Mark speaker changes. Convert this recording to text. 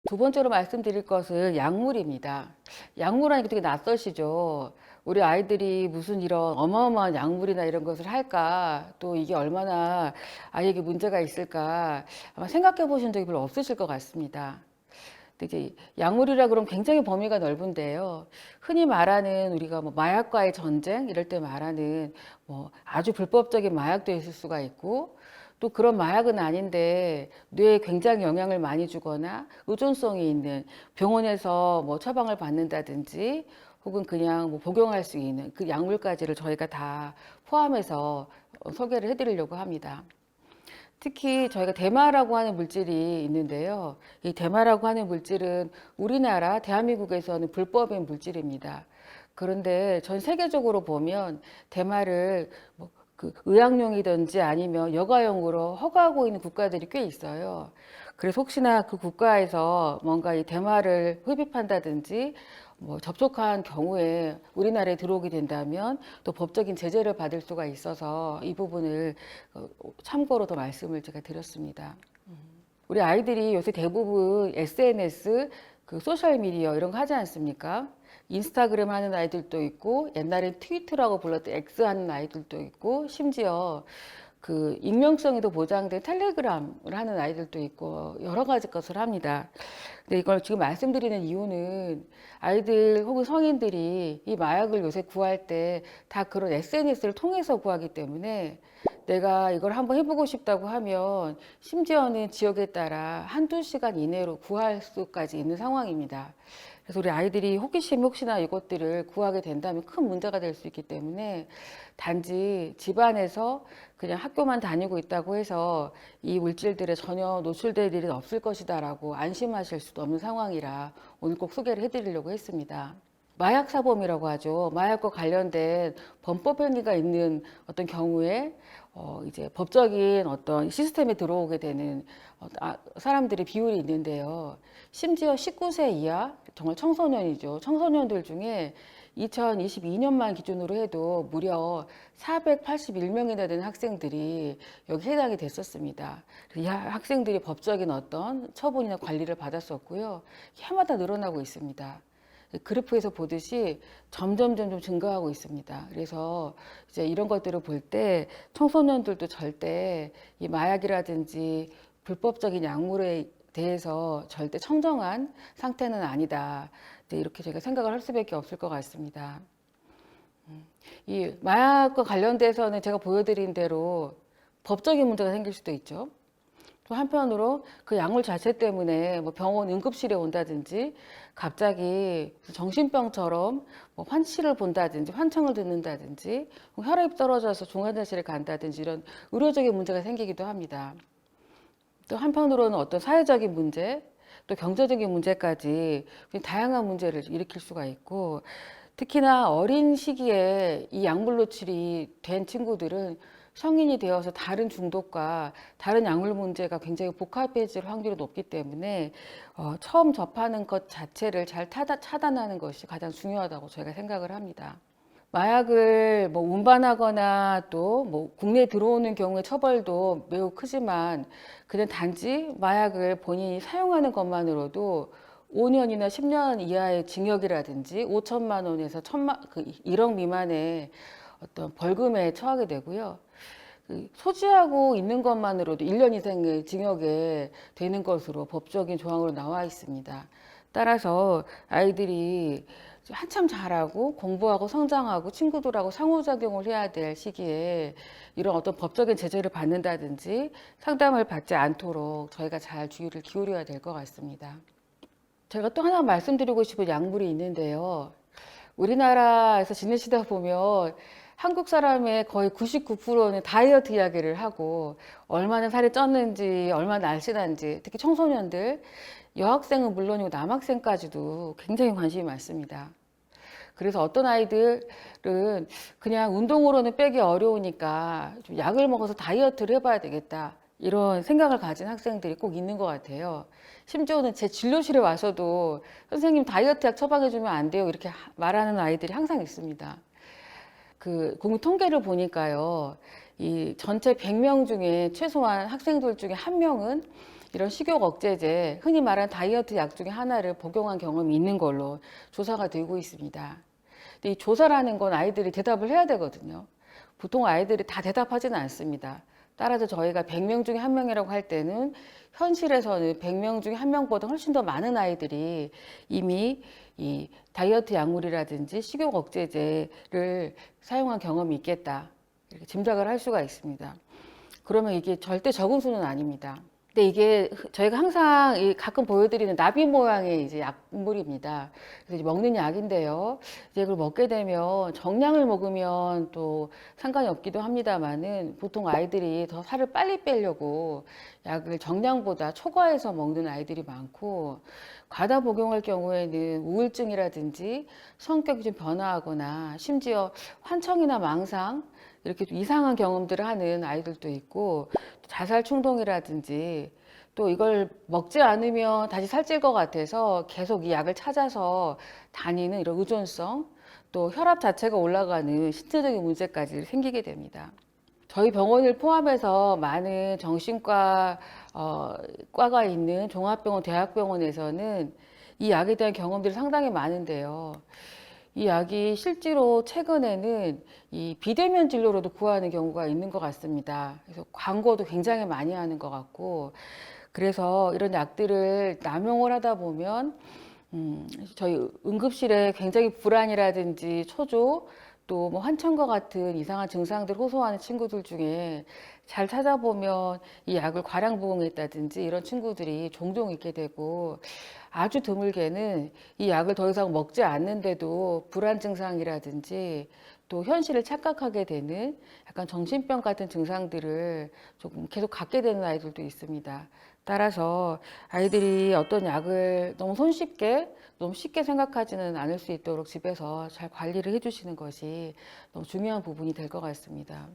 Speaker 1: 두 번째로 말씀드릴 것은 약물입니다. 약물하니까 되게 낯설시죠. 우리 아이들이 무슨 이런 어마어마한 약물이나 이런 것을 할까, 또 이게 얼마나 아이에게 문제가 있을까 아마 생각해 보신 적이 별로 없으실 것 같습니다. 근데 이제 약물이라 그러면 굉장히 범위가 넓은데요. 흔히 말하는 우리가 뭐 마약과의 전쟁 이럴 때 말하는 뭐 아주 불법적인 마약도 있을 수가 있고, 또 그런 마약은 아닌데 뇌에 굉장히 영향을 많이 주거나 의존성이 있는, 병원에서 뭐 처방을 받는다든지 혹은 그냥 뭐 복용할 수 있는 그 약물까지를 저희가 다 포함해서 소개를 해드리려고 합니다. 특히 저희가 대마라고 하는 물질이 있는데요. 이 대마라고 하는 물질은 우리나라 대한민국에서는 불법인 물질입니다. 그런데 전 세계적으로 보면 대마를 뭐그 의학용이든지 아니면 여가용으로 허가하고 있는 국가들이 꽤 있어요. 그래서 혹시나 그 국가에서 뭔가 이 대마를 흡입한다든지 뭐 접촉한 경우에 우리나라에 들어오게 된다면 또 법적인 제재를 받을 수가 있어서 이 부분을 참고로 더 말씀을 제가 드렸습니다. 우리 아이들이 요새 대부분 SNS, 그 소셜미디어 이런 거 하지 않습니까? 인스타그램 하는 아이들도 있고, 옛날엔 트위터라고 불렀던 X 하는 아이들도 있고, 심지어 그 익명성에도 보장된 텔레그램을 하는 아이들도 있고, 여러 가지 것을 합니다. 근데 이걸 지금 말씀드리는 이유는 아이들 혹은 성인들이 이 마약을 요새 구할 때 다 그런 SNS를 통해서 구하기 때문에 내가 이걸 한번 해보고 싶다고 하면 심지어는 지역에 따라 한두 시간 이내로 구할 수까지 있는 상황입니다. 그래서 우리 아이들이 호기심이 혹시나 이것들을 구하게 된다면 큰 문제가 될 수 있기 때문에 단지 집안에서 그냥 학교만 다니고 있다고 해서 이 물질들에 전혀 노출될 일은 없을 것이다라고 안심하실 수도 없는 상황이라 오늘 꼭 소개를 해드리려고 했습니다. 마약 사범이라고 하죠. 마약과 관련된 범법 행위가 있는 어떤 경우에 이제 법적인 어떤 시스템에 들어오게 되는 사람들의 비율이 있는데요. 심지어 19세 이하, 정말 청소년이죠. 청소년들 중에 2022년만 기준으로 해도 무려 481명이나 되는 학생들이 여기 해당이 됐었습니다. 이 학생들이 법적인 어떤 처분이나 관리를 받았었고요. 해마다 늘어나고 있습니다. 그래프에서 보듯이 점점 증가하고 있습니다. 그래서 이제 이런 것들을 볼 때 청소년들도 절대 이 마약이라든지 불법적인 약물에 대해서 절대 청정한 상태는 아니다. 이렇게 제가 생각을 할 수밖에 없을 것 같습니다. 이 마약과 관련돼서는 제가 보여드린 대로 법적인 문제가 생길 수도 있죠. 또 한편으로 그 약물 자체 때문에 뭐 병원 응급실에 온다든지 갑자기 정신병처럼 뭐 환치를 본다든지 환청을 듣는다든지 혈압이 떨어져서 중환자실에 간다든지 이런 의료적인 문제가 생기기도 합니다. 또 한편으로는 어떤 사회적인 문제, 또 경제적인 문제까지 다양한 문제를 일으킬 수가 있고, 특히나 어린 시기에 이 약물 노출이 된 친구들은 성인이 되어서 다른 중독과 다른 약물 문제가 굉장히 복합해질 확률이 높기 때문에 처음 접하는 것 자체를 잘 차단하는 것이 가장 중요하다고 저희가 생각을 합니다. 마약을 뭐 운반하거나 또 뭐 국내에 들어오는 경우에 처벌도 매우 크지만 그냥 단지 마약을 본인이 사용하는 것만으로도 5년이나 10년 이하의 징역이라든지 5천만 원에서 1억 미만의 어떤 벌금에 처하게 되고요. 소지하고 있는 것만으로도 1년 이상의 징역에 되는 것으로 법적인 조항으로 나와 있습니다. 따라서 아이들이 한참 자라고 공부하고 성장하고 친구들하고 상호작용을 해야 될 시기에 이런 어떤 법적인 제재를 받는다든지 상담을 받지 않도록 저희가 잘 주의를 기울여야 될 것 같습니다. 제가 또 하나 말씀드리고 싶은 약물이 있는데요. 우리나라에서 지내시다 보면 한국 사람의 거의 99%는 다이어트 이야기를 하고 얼마나 살이 쪘는지 얼마나 날씬한지, 특히 청소년들, 여학생은 물론이고 남학생까지도 굉장히 관심이 많습니다. 그래서 어떤 아이들은 그냥 운동으로는 빼기 어려우니까 좀 약을 먹어서 다이어트를 해봐야 되겠다, 이런 생각을 가진 학생들이 꼭 있는 것 같아요. 심지어는 제 진료실에 와서도 선생님 다이어트 약 처방해주면 안 돼요, 이렇게 말하는 아이들이 항상 있습니다. 그 공통 통계를 보니까요, 이 전체 100명 중에 최소한 학생들 중에 한 명은 이런 식욕 억제제, 흔히 말하는 다이어트 약 중에 하나를 복용한 경험이 있는 걸로 조사가 되고 있습니다. 근데 이 조사라는 건 아이들이 대답을 해야 되거든요. 보통 아이들이 다 대답하지는 않습니다. 따라서 저희가 100명 중에 한 명이라고 할 때는 현실에서는 100명 중에 한 명보다 훨씬 더 많은 아이들이 이미 이 다이어트 약물이라든지 식욕 억제제를 사용한 경험이 있겠다. 이렇게 짐작을 할 수가 있습니다. 그러면 이게 절대 적은 수는 아닙니다. 근데 이게 저희가 항상 가끔 보여드리는 나비 모양의 이제 약물입니다. 그래서 이제 먹는 약인데요. 이제 그걸 먹게 되면 정량을 먹으면 또 상관이 없기도 합니다만은 보통 아이들이 더 살을 빨리 빼려고 약을 정량보다 초과해서 먹는 아이들이 많고 과다 복용할 경우에는 우울증이라든지 성격이 좀 변화하거나 심지어 환청이나 망상 이렇게 좀 이상한 경험들을 하는 아이들도 있고 자살 충동이라든지 또 이걸 먹지 않으면 다시 살찔 것 같아서 계속 이 약을 찾아서 다니는 이런 의존성 또 혈압 자체가 올라가는 신체적인 문제까지 생기게 됩니다. 저희 병원을 포함해서 많은 정신과 과가 있는 종합병원, 대학병원에서는 이 약에 대한 경험들이 상당히 많은데요. 이 약이 실제로 최근에는 이 비대면 진료로도 구하는 경우가 있는 것 같습니다. 그래서 광고도 굉장히 많이 하는 것 같고, 그래서 이런 약들을 남용을 하다 보면, 저희 응급실에 굉장히 불안이라든지 초조, 또 뭐 환청과 같은 이상한 증상들 호소하는 친구들 중에 잘 찾아보면 이 약을 과량 복용했다든지 이런 친구들이 종종 있게 되고 아주 드물게는 이 약을 더 이상 먹지 않는데도 불안 증상이라든지 또 현실을 착각하게 되는 약간 정신병 같은 증상들을 조금 계속 갖게 되는 아이들도 있습니다. 따라서 아이들이 어떤 약을 너무 쉽게 생각하지는 않을 수 있도록 집에서 잘 관리를 해주시는 것이 너무 중요한 부분이 될 것 같습니다.